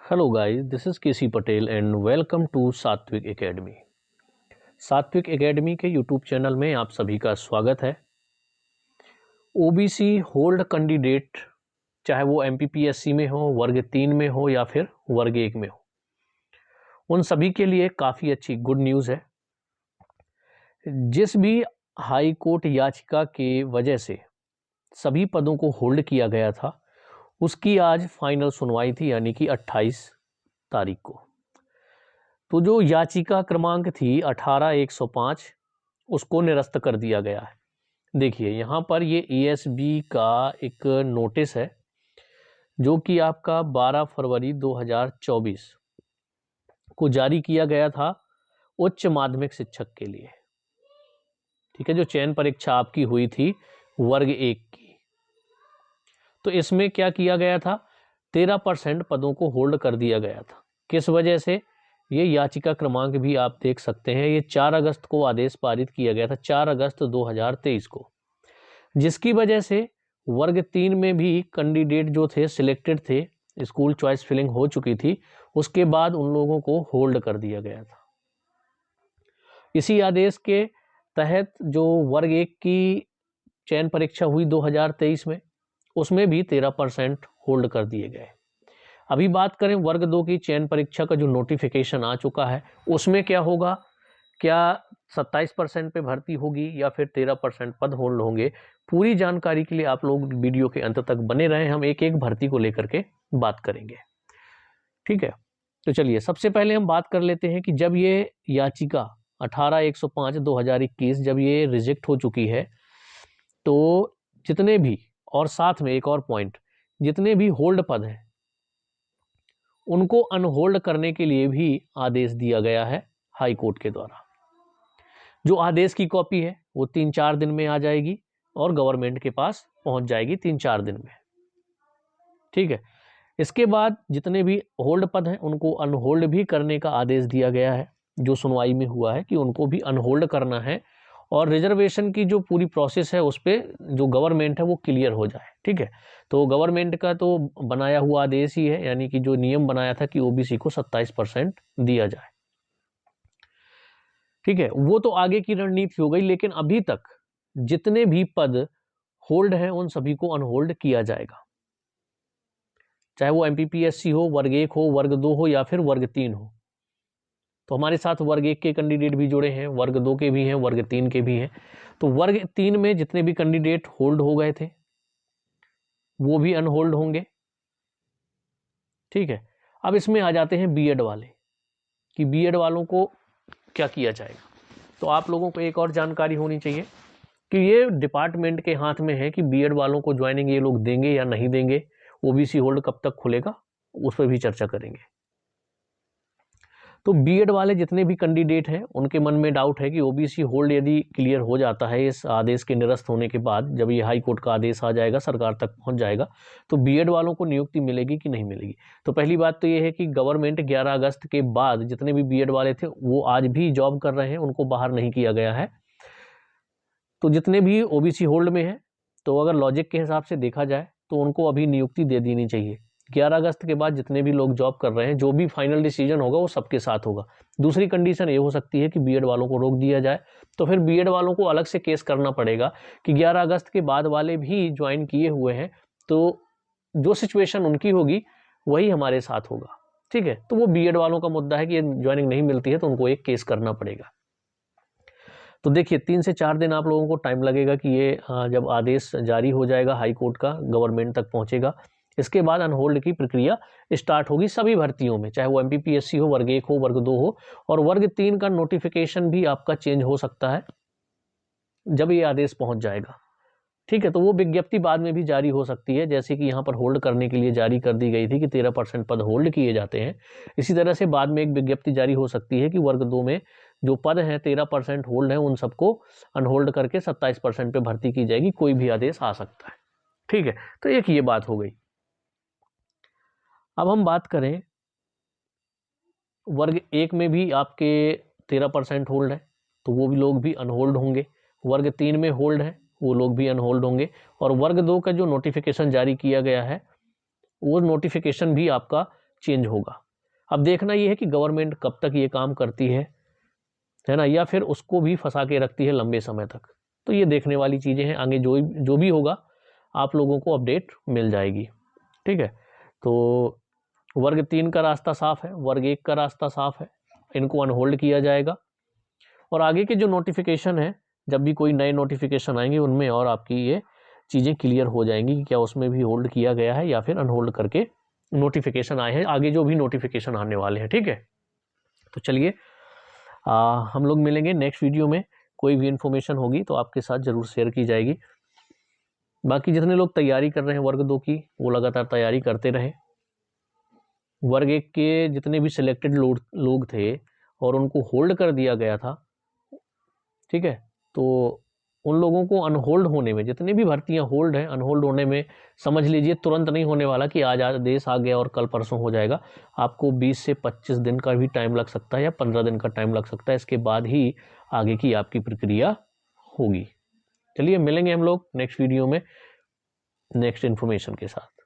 Hello guys, this is KC Patel and welcome to Satvik academy. Satvik academy के YouTube channel में आप सभी का स्वागत है। ओबीसी होल्ड कैंडिडेट, चाहे वो एमपीपीएससी में हो, वर्ग 3 में हो या फिर वर्ग 1 में हो, उन सभी के लिए काफ़ी अच्छी गुड न्यूज़ है। जिस भी हाई कोर्ट याचिका के वजह से सभी पदों को होल्ड किया गया था, उसकी आज फाइनल सुनवाई थी, यानी कि 28 तारीख को। तो जो याचिका क्रमांक थी 18,105, उसको निरस्त कर दिया गया है। देखिए यहाँ पर ये ईएसबी का एक नोटिस है जो कि आपका 12 फरवरी 2024 को जारी किया गया था उच्च माध्यमिक शिक्षक के लिए। ठीक है, जो चयन परीक्षा आपकी हुई थी वर्ग 1 की, तो इसमें क्या किया गया था, 13% पदों को होल्ड कर दिया गया था। किस वजह से, ये याचिका क्रमांक भी आप देख सकते हैं। ये 4 अगस्त को आदेश पारित किया गया था, 4 अगस्त 2023 को, जिसकी वजह से वर्ग 3 में भी कैंडिडेट जो थे सिलेक्टेड थे, स्कूल चॉइस फिलिंग हो चुकी थी, उसके बाद उन लोगों को होल्ड कर दिया गया था। इसी आदेश के तहत जो वर्ग 1 की चयन परीक्षा हुई 2023 में, उसमें भी 13% होल्ड कर दिए गए। अभी बात करें वर्ग 2 की चयन परीक्षा का जो नोटिफिकेशन आ चुका है, उसमें क्या होगा, क्या 27% पे भर्ती होगी या फिर 13% पद होल्ड होंगे। पूरी जानकारी के लिए आप लोग वीडियो के अंत तक बने रहें, हम एक एक भर्ती को लेकर के बात करेंगे। ठीक है, तो चलिए सबसे पहले हम बात कर लेते हैं कि जब ये याचिका 18,105/2021 जब ये रिजेक्ट हो चुकी है, तो जितने भी, और साथ में एक और पॉइंट, जितने भी होल्ड पद हैं उनको अनहोल्ड करने के लिए भी आदेश दिया गया है हाई कोर्ट के द्वारा। जो आदेश की कॉपी है वो 3-4 दिन में आ जाएगी और गवर्नमेंट के पास पहुंच जाएगी 3-4 दिन में। ठीक है, इसके बाद जितने भी होल्ड पद हैं उनको अनहोल्ड भी करने का आदेश दिया गया है, जो सुनवाई में हुआ है कि उनको भी अनहोल्ड करना है और रिजर्वेशन की जो पूरी प्रोसेस है उस पर जो गवर्नमेंट है वो क्लियर हो जाए। ठीक है, तो गवर्नमेंट का तो बनाया हुआ आदेश ही है, यानी कि जो नियम बनाया था कि ओबीसी को 27% दिया जाए। ठीक है, वो तो आगे की रणनीति हो गई, लेकिन अभी तक जितने भी पद होल्ड हैं उन सभी को अनहोल्ड किया जाएगा, चाहे वो एमपीपीएससी हो, वर्ग 1 हो, वर्ग 2 हो या फिर वर्ग 3 हो। तो हमारे साथ वर्ग 1 के कैंडिडेट भी जुड़े हैं, वर्ग 2 के भी हैं, वर्ग 3 के भी हैं। तो वर्ग 3 में जितने भी कैंडिडेट होल्ड हो गए थे वो भी अनहोल्ड होंगे। ठीक है, अब इसमें आ जाते हैं बीएड वाले, कि बीएड वालों को क्या किया जाएगा। तो आप लोगों को एक और जानकारी होनी चाहिए कि ये डिपार्टमेंट के हाथ में है कि बीएड वालों को ज्वाइनिंग ये लोग देंगे या नहीं देंगे, ओबीसी होल्ड कब तक खुलेगा, उस पर भी चर्चा करेंगे। तो बीएड वाले जितने भी कैंडिडेट हैं उनके मन में डाउट है कि ओबीसी होल्ड यदि क्लियर हो जाता है इस आदेश के निरस्त होने के बाद, जब ये हाई कोर्ट का आदेश आ जाएगा, सरकार तक पहुंच जाएगा, तो बीएड वालों को नियुक्ति मिलेगी कि नहीं मिलेगी। तो पहली बात तो ये है कि गवर्नमेंट 11 अगस्त के बाद जितने भी बीएड वाले थे वो आज भी जॉब कर रहे हैं, उनको बाहर नहीं किया गया है। तो जितने भी ओबीसी होल्ड में है, तो अगर लॉजिक के हिसाब से देखा जाए तो उनको अभी नियुक्ति दे देनी चाहिए। 11 अगस्त के बाद जितने भी लोग जॉब कर रहे हैं, जो भी फाइनल डिसीजन होगा वो सबके साथ होगा। दूसरी कंडीशन ये हो सकती है कि बीएड वालों को रोक दिया जाए, तो फिर बीएड वालों को अलग से केस करना पड़ेगा कि 11 अगस्त के बाद वाले भी ज्वाइन किए हुए हैं, तो जो सिचुएशन उनकी होगी वही हमारे साथ होगा। ठीक है, तो वो बीएड वालों का मुद्दा है कि ज्वाइनिंग नहीं मिलती है तो उनको एक केस करना पड़ेगा। तो देखिए 3 से 4 दिन आप लोगों को टाइम लगेगा कि ये जब आदेश जारी हो जाएगा हाई कोर्ट का, गवर्नमेंट तक पहुंचेगा, इसके बाद अनहोल्ड की प्रक्रिया स्टार्ट होगी सभी भर्तियों में, चाहे वो एमपीपीएससी हो, वर्ग 1 हो, वर्ग 2 हो, और वर्ग 3 का नोटिफिकेशन भी आपका चेंज हो सकता है जब ये आदेश पहुंच जाएगा। ठीक है, तो वो विज्ञप्ति बाद में भी जारी हो सकती है, जैसे कि यहाँ पर होल्ड करने के लिए जारी कर दी गई थी कि 13% पद होल्ड किए जाते हैं। इसी तरह से बाद में एक विज्ञप्ति जारी हो सकती है कि वर्ग 2 में जो पद हैं 13% होल्ड हैं, उन सबको अनहोल्ड करके 27% पे भर्ती की जाएगी, कोई भी आदेश आ सकता है। ठीक है, तो एक ये बात हो गई। अब हम बात करें वर्ग 1 में भी आपके 13% होल्ड है, तो वो भी लोग भी अनहोल्ड होंगे। वर्ग 3 में होल्ड है, वो लोग भी अनहोल्ड होंगे। और वर्ग 2 का जो नोटिफिकेशन जारी किया गया है, वो नोटिफिकेशन भी आपका चेंज होगा। अब देखना ये है कि गवर्नमेंट कब तक ये काम करती है ना, या फिर उसको भी फंसा के रखती है लंबे समय तक। तो ये देखने वाली चीज़ें हैं, आगे जो भी होगा आप लोगों को अपडेट मिल जाएगी। ठीक है, तो वर्ग 3 का रास्ता साफ है, वर्ग 1 का रास्ता साफ है, इनको अनहोल्ड किया जाएगा। और आगे के जो नोटिफिकेशन है, जब भी कोई नए नोटिफिकेशन आएंगे उनमें और आपकी ये चीज़ें क्लियर हो जाएंगी कि क्या उसमें भी होल्ड किया गया है या फिर अनहोल्ड करके नोटिफिकेशन आए हैं, आगे जो भी नोटिफिकेशन आने वाले हैं। ठीक है, तो चलिए हम लोग मिलेंगे नेक्स्ट वीडियो में। कोई भी इन्फॉर्मेशन होगी तो आपके साथ ज़रूर शेयर की जाएगी। बाकी जितने लोग तैयारी कर रहे हैं वर्ग 2 की, वो लगातार तैयारी करते रहें। वर्ग 1 के जितने भी सिलेक्टेड लोग थे और उनको होल्ड कर दिया गया था, ठीक है, तो उन लोगों को अनहोल्ड होने में, जितनी भी भर्तियां होल्ड हैं, अनहोल्ड होने में समझ लीजिए तुरंत नहीं होने वाला कि आज आदेश आ गया और कल परसों हो जाएगा। आपको 20 से 25 दिन का भी टाइम लग सकता है या 15 दिन का टाइम लग सकता है। इसके बाद ही आगे की आपकी प्रक्रिया होगी। चलिए मिलेंगे हम लोग नेक्स्ट वीडियो में नेक्स्ट इन्फॉर्मेशन के साथ।